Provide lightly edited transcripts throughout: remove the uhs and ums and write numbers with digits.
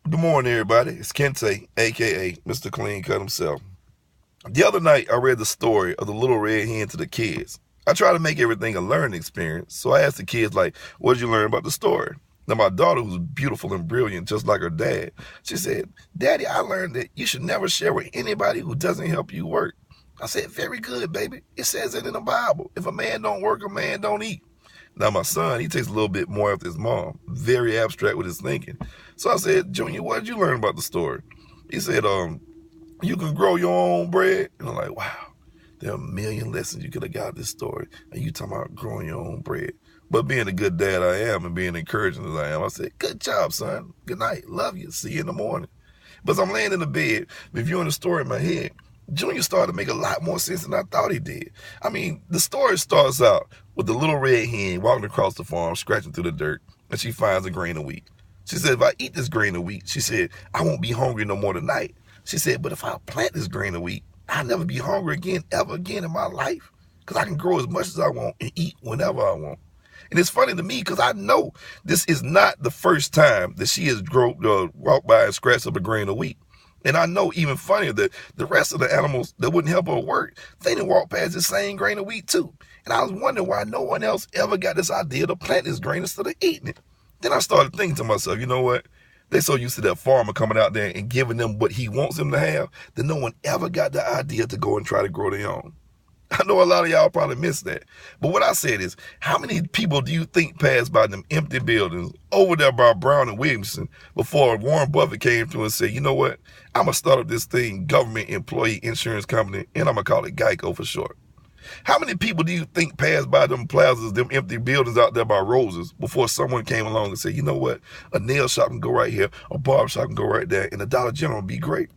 Good morning, everybody. It's Kinte, a.k.a. Mr.KleanKutHimself. The other night, I read the story of the little red hen to the kids. I try to make everything a learning experience, so I asked the kids, what did you learn about the story? Now, my daughter, who's beautiful and brilliant, just like her dad, she said, Daddy, I learned that you should never share with anybody who doesn't help you work. I said, very good, baby. It says it in the Bible. If a man don't work, a man don't eat. Now, my son, he takes a little bit more after his mom. Very abstract with his thinking. So I said, Junior, what did you learn about the story? He said, you can grow your own bread. And I'm like, wow, there are a million lessons you could have got out of this story. And you talking about growing your own bread. But being a good dad I am and being encouraging as I am, I said, good job, son. Good night. Love you. See you in the morning. But as I'm laying in the bed, reviewing the story in my head, Junior started to make a lot more sense than I thought he did. I mean, the story starts out with the little red hen walking across the farm, scratching through the dirt, and she finds a grain of wheat. She said, if I eat this grain of wheat, she said, I won't be hungry no more tonight. She said, but if I plant this grain of wheat, I'll never be hungry again, ever again in my life, because I can grow as much as I want and eat whenever I want. And it's funny to me because I know this is not the first time that she has walked by and scratched up a grain of wheat. And I know even funnier that the rest of the animals that wouldn't help her work, they didn't walk past the same grain of wheat too. And I was wondering why no one else ever got this idea to plant this grain instead of eating it. Then I started thinking to myself, you know what? They're so used to that farmer coming out there and giving them what he wants them to have that no one ever got the idea to go and try to grow their own. I know a lot of y'all probably missed that. But what I said is, how many people do you think passed by them empty buildings over there by Brown and Williamson before Warren Buffett came through and said, you know what? I'm going to start up this thing, government employee insurance company, and I'm going to call it Geico for short. How many people do you think passed by them plazas, them empty buildings out there by Roses before someone came along and said, you know what? A nail shop can go right here, a barber shop can go right there, and a Dollar General will be great.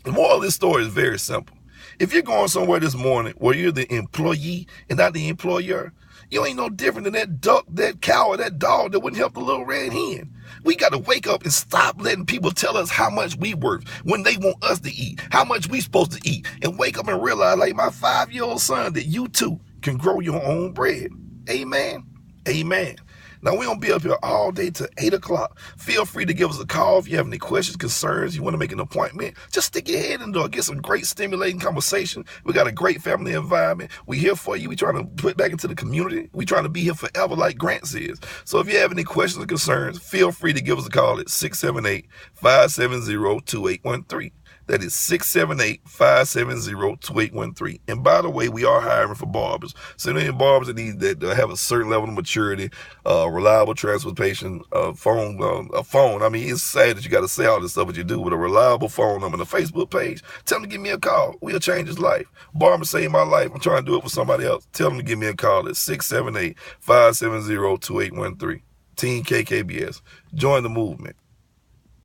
The moral of this story is very simple. If you're going somewhere this morning where you're the employee and not the employer, you ain't no different than that duck, that cow, or that dog that wouldn't help the little red hen. We got to wake up and stop letting people tell us how much we worth when they want us to eat, how much we supposed to eat, and wake up and realize, like my 5-year-old son, that you too can grow your own bread. Amen. Amen. Now, we're going to be up here all day till 8 o'clock. Feel free to give us a call if you have any questions, concerns, you want to make an appointment. Just stick your head in the door. Get some great stimulating conversation. We got a great family environment. We're here for you. We're trying to put back into the community. We're trying to be here forever like Grant says. So if you have any questions or concerns, feel free to give us a call at 678-570-2813. That is 678-570-2813. And by the way, we are hiring for barbers. So any barbers that need that have a certain level of maturity, reliable transportation, a phone. I mean, it's sad that you got to say all this stuff that you do with a reliable phone number and a Facebook page. Tell them to give me a call. We'll change his life. Barber saved my life. I'm trying to do it for somebody else. Tell them to give me a call at 678-570-2813. Team KKBS. Join the movement.